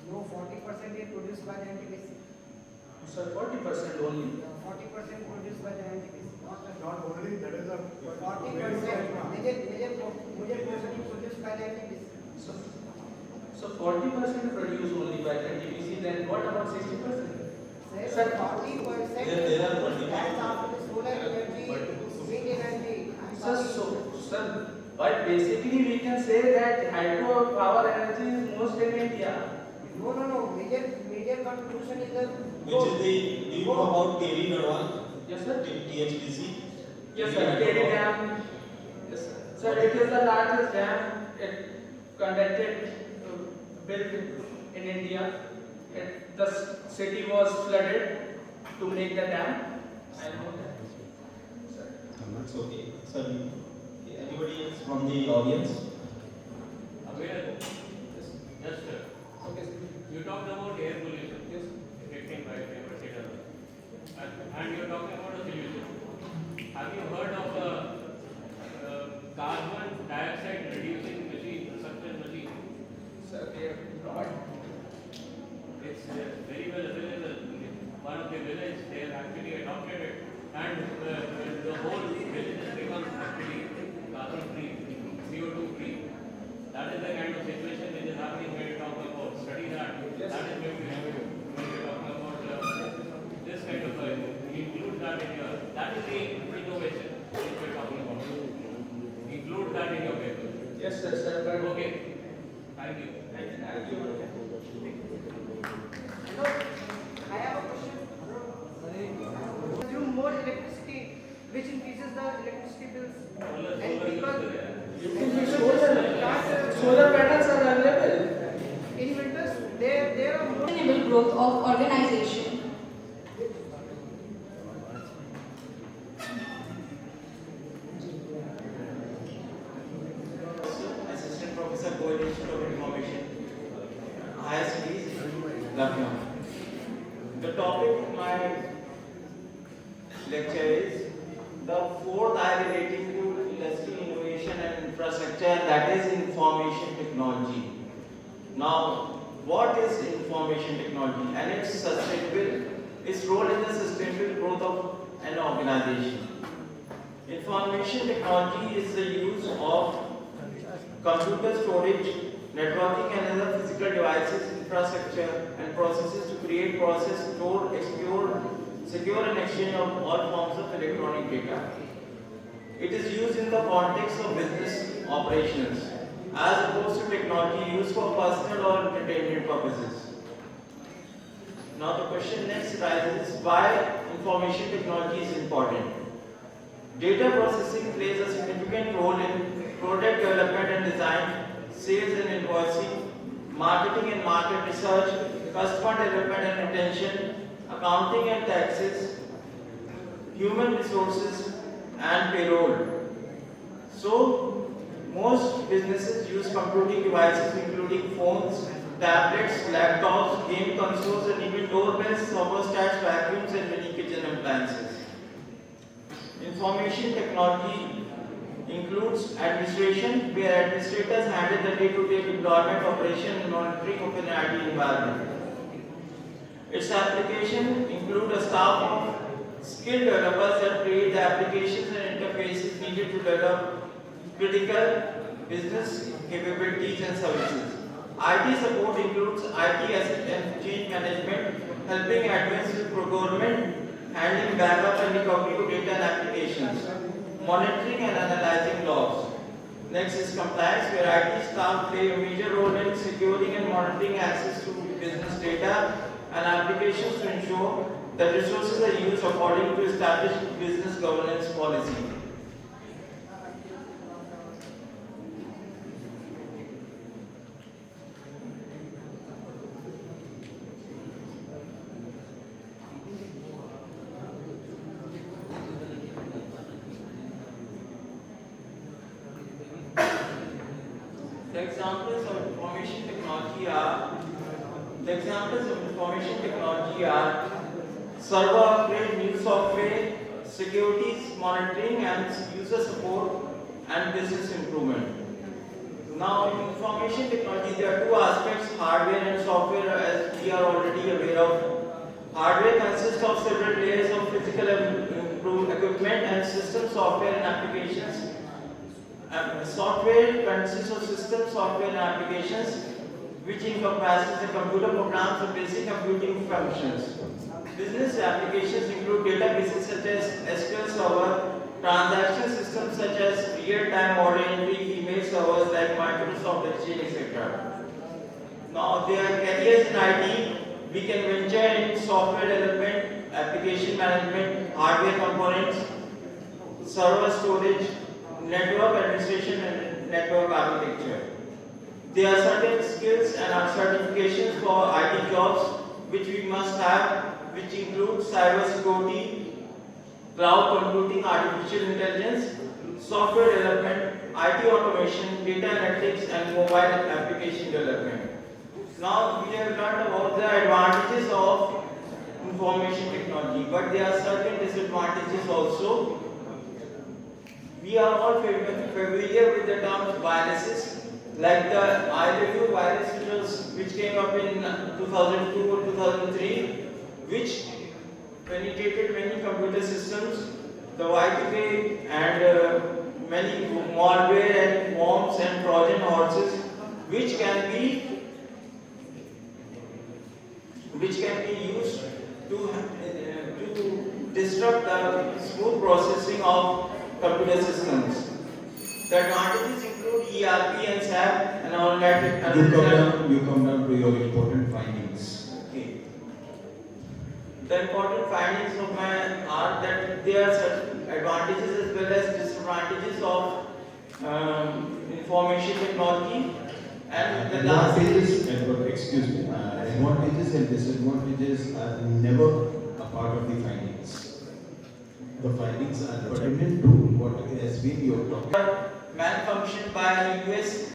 No, 40% is produced by the NTPC. So 40% only. 40% produced by the NTPC. Not only, that is a 40%. Major portion is produced by the NTPC. So 40% produced only by the NTPC, then what about 60%? Sir, 40%. There are 40%. That's after the solar energy, wind energy. Sir, but basically we can say that hydro power energy is most in India. No. Major contribution is the. Which is the, do you know about Terry Garhwal? Yes sir. THDC. Yes, sir. Keri Dam. Yes, sir. Sir, it is the largest dam conducted, built in India. The city was flooded to make the dam. I know that. Sir. That's okay. Sir, anybody else from the audience? Yes, sir. Okay, sir. You talked about air pollution. Yes. Affecting by temperature. And you're talking about a solution. Have you heard of the carbon dioxide reducing machine, suction machine? Sir, they have brought. It's very well available. One of the villages, they have actually adopted it. And the whole village has become actually carbon free, CO2 free. That is the kind of situation which is happening when you talk about study that. Yes. That is when you're talking about this kind of include that in your, that is the innovation which we're talking about. Include that in your paper. Yes, sir. But Okay. Thank you. thank you. I have a question. Consume more electricity, which increases the electricity bills. And people, Solar panels are available. in winters, there are more. Sustainable growth of organization. Assistant Professor, Coordination of Information, Higher Studies, Lucknow. The topic of my lecture is the fourth I relating to industry, innovation and infrastructure, and that is information technology. Now, what is information technology and its role in the sustainable growth of an organization? Information technology is the use of computer storage, networking and other physical devices, infrastructure and processes to create, process, store, explore, secure and exchange of all forms of electronic data. It is used in the context of business operations as opposed to technology used for personal or entertainment purposes. Now the question next arises, why information technology is important? Data processing plays a significant role in product development and design, sales and invoicing, marketing and market research, customer development and retention, accounting and taxes, human resources and payroll. So, most businesses use computing devices including phones, tablets, laptops, game consoles and even doorbells, thermostats, vacuums and many kitchen appliances. Information technology includes administration, where administrators handle the day-to-day deployment, operation and monitoring of an IT environment. Its application include a staff of skilled developers that create the applications and interfaces needed to develop critical business capabilities and services. IT support includes IT asset and change management, helping admins with procurement, handling backup and recovery of data and applications, monitoring and analyzing logs. Next is compliance, where IT staff play a major role in securing and monitoring access to business data and applications to ensure that resources are used according to established business governance policy. The examples of information technology are server upgrade, new software, securities monitoring and user support and business improvement. Now, information technology, there are two aspects, hardware and software, as we are already aware of. Hardware consists of several layers of physical equipment and system software and applications. Software consists of system software and applications which encompasses the computer programs and basic computing functions. Business applications include databases such as SQL Server, transaction systems such as real-time order entry, email servers like Microsoft Exchange, etc. Now, there are careers in IT. We can venture in software development, application management, hardware components, server storage, network administration and network architecture. There are certain skills and certifications for IT jobs which we must have, which include cyber security, cloud computing, artificial intelligence, software development, IT automation, data analytics and mobile application development. Now we have learned about the advantages of information technology, but there are certain disadvantages also. We are all familiar with the terms viruses, like the IIM virus which came up in 2002 or 2003, which penetrated many computer systems, the Y2K and many malware and worms and Trojan horses, which can be used to disrupt the smooth processing of computer systems. The advantages include ERP and SAP and all that. You come down to your important findings. Okay. The important findings of mine are that there are certain advantages as well as disadvantages of information technology. And the last advantages, excuse me, advantages and disadvantages are never a part of the findings. The findings are pertinent to what has been your topic. Malfunction by US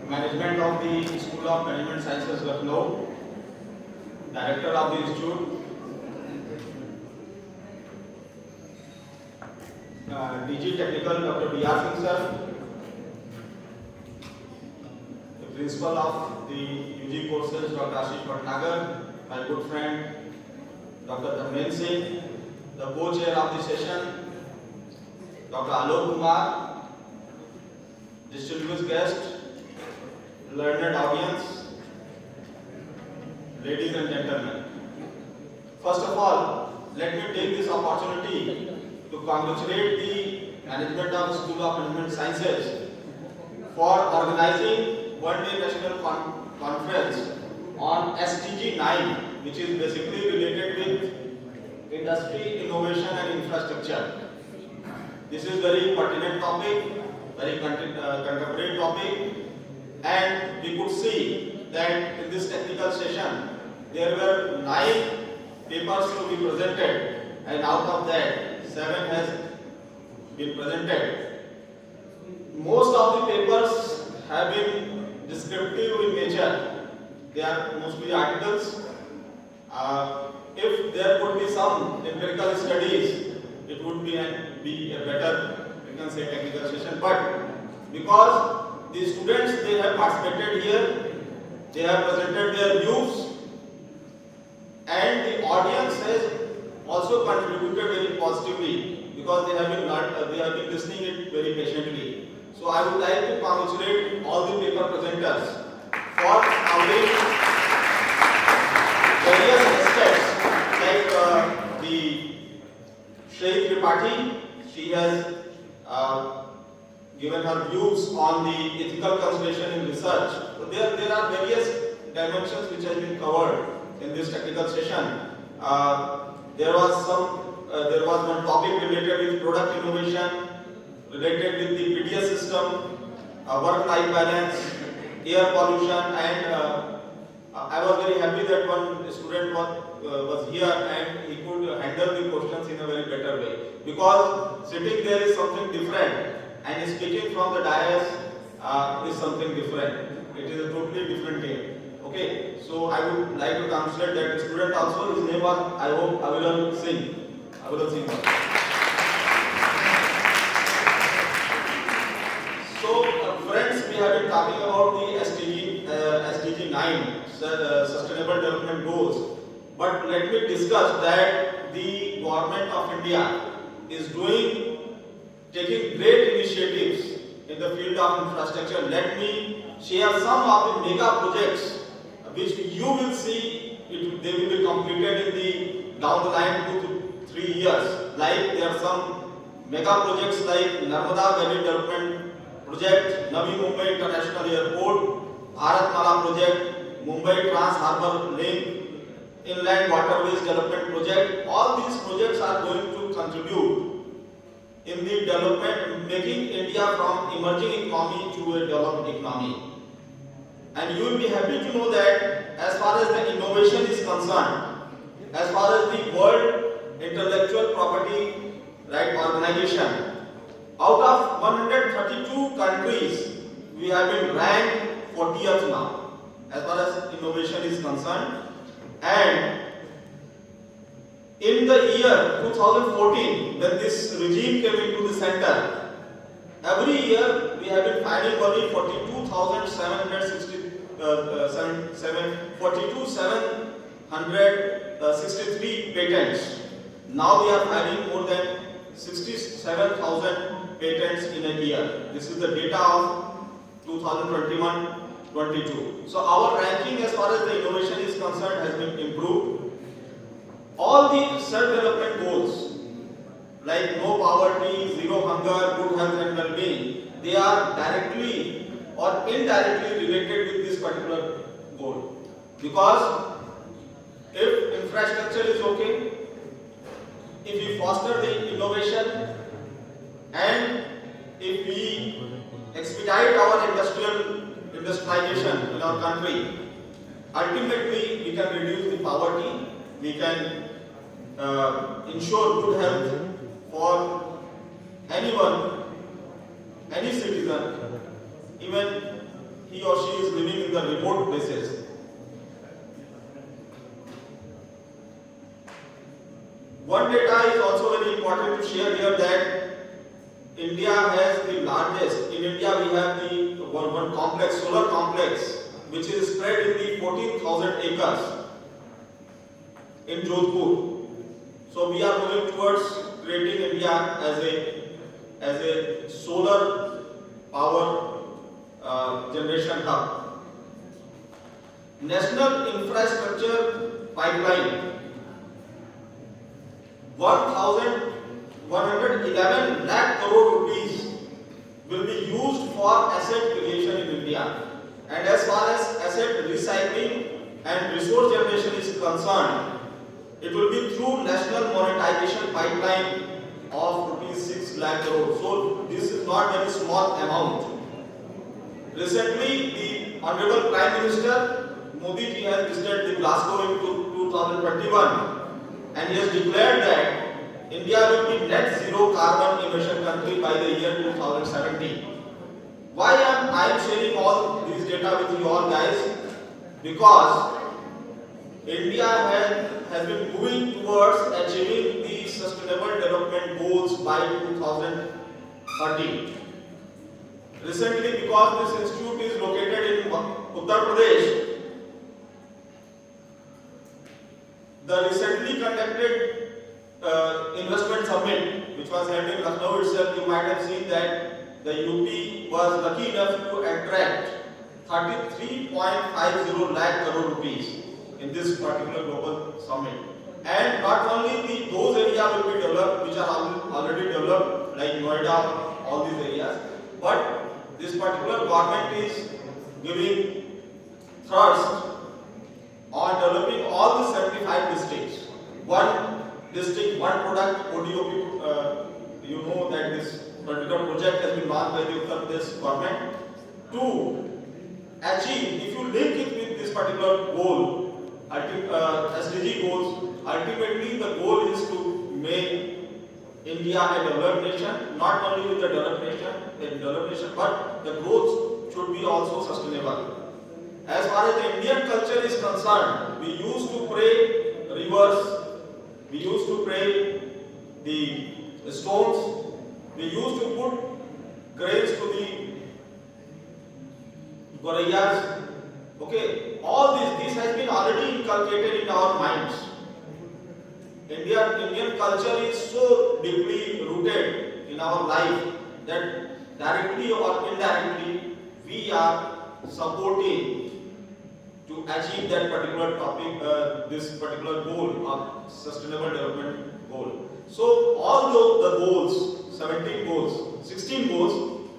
Management of the School of Management Sciences Lucknow, Director of the Institute, DG Technical Dr. B.R. Singh sir, the Principal of the UG courses Dr. Ashish Bhatnagar, my good friend Dr. Dharmen Singh, the co-chair of the session Dr. Alok Kumar, distinguished guest, learned audience, ladies and gentlemen. First of all, let me take this opportunity to congratulate the management of the School of Management Sciences for organizing one-day national conference on SDG 9, which is basically related with industry, innovation and infrastructure. This is very pertinent topic, very contemporary topic. And we could see that in this technical session, there were 9 papers to be presented, and out of that, 7 has been presented. Most of the papers have been descriptive in nature. They are mostly articles. If there could be some empirical studies, it would be a better, you can say, technical session. But because the students, they have participated here, they have presented their views, and the audience has also contributed very positively because they have been listening it very patiently. So I would like to congratulate all the paper presenters for covering various aspects like the Sheikh Tripathi. She has given her views on the ethical consideration in research. So there are various dimensions which have been covered in this technical session. There was one topic related with product innovation, related with the PDS system, work-life balance, air pollution, and I was very happy that one student was here and he could handle the questions in a very better way. Because sitting there is something different, and speaking from the dais is something different. It is a totally different game. Okay, so I would like to consider that student also. His name was, I hope, Aviral Singh. So, friends, we have been talking about the SDG 9, Sustainable Development Goals. But let me discuss that the Government of India is taking great initiatives in the field bit of infrastructure, let me share some of the mega projects which you will see they will be completed in the down the line 2 to 3 years. Like there are some mega projects like Narmada Valley Development Project, Navi Mumbai International Airport, Bharatmala Project, Mumbai Trans Harbour Link, Inland Waterways Development Project. All these projects are going to contribute in the development, making India from emerging economy to a developed economy. And you will be happy to know that as far as the innovation is concerned, as far as the World Intellectual Property Right Organization, out of 132 countries, we have been ranked 40th now, as far as innovation is concerned. And in the year 2014, when this regime came into the center, every year we have been filing only 42,763 patents. Now we are filing more than 67,000 patents in a year. This is the data of 2021-22. So our ranking as far as the innovation is concerned has been improved. All the self-development goals like no poverty, zero hunger, good health and well-being, they are directly or indirectly related with this particular goal. Because if infrastructure is okay, if we foster the innovation and if we expedite our industrialization in our country, ultimately we can reduce the poverty, we can ensure good health for anyone, any citizen, even he or she is living in the remote places. One data is also very important to share here that India has the largest, in India we have the one complex, solar complex, which is spread in the 14,000 acres in Jodhpur. So we are moving towards creating India as a solar power generation hub. National infrastructure pipeline. 1,111 lakh crore rupees will be used for asset creation in India. And as far as asset recycling and resource generation is concerned, it will be through national monetization pipeline of rupees 6 lakh crore. So this is not very small amount. Recently, the Honorable Prime Minister Modi ji has visited the Glasgow in 2021. And he has declared that India will be net zero carbon emission country by the year 2070. Why I am sharing all these data with you all guys? Because India has been moving towards achieving the sustainable development goals by 2030. Recently, because this institute is located in Uttar Pradesh, the recently conducted investment summit, which was held in Lucknow itself, you might have seen that the UP was lucky enough to attract 33.50 lakh crore rupees in this particular global summit. And not only those areas will be developed, which are already developed, like Noida, all these areas, but this particular government is giving thrust on developing all the 75 districts. One district, one product, ODOP, you know that this particular project has been launched by the Uttar Pradesh government to achieve, if you link it with this particular goal, SDG goals, ultimately the goal is to make India a developed nation, not only with the developed nation, but the growth should be also sustainable. As far as the Indian culture is concerned, we used to pray rivers, we used to pray the stones, we used to put grains to the gorayas. Okay, all this has been already inculcated in our minds. Indian culture is so deeply rooted in our life that directly or indirectly, we are supporting to achieve that particular topic, this particular goal of sustainable development goal. So all the goals, 17 goals, 16 goals,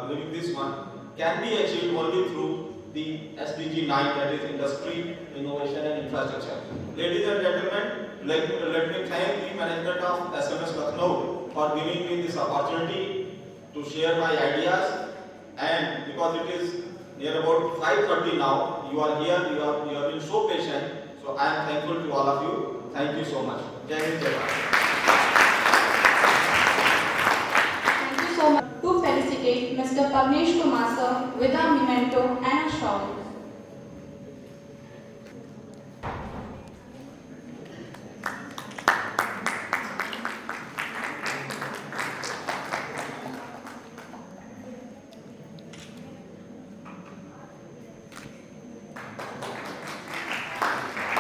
leaving this one, can be achieved only through the SDG 9, that is industry, innovation and infrastructure. Ladies and gentlemen, let me thank the management of SMS Lucknow for giving me this opportunity to share my ideas, and because it is near about 5:30 now, you are here, you have been so patient, so I am thankful to all of you. Thank you so much. Jai Hind, Jai Bharat. Thank you so much. To felicitate Mr. Pavnesh Kumar sir with a memento and a shawl.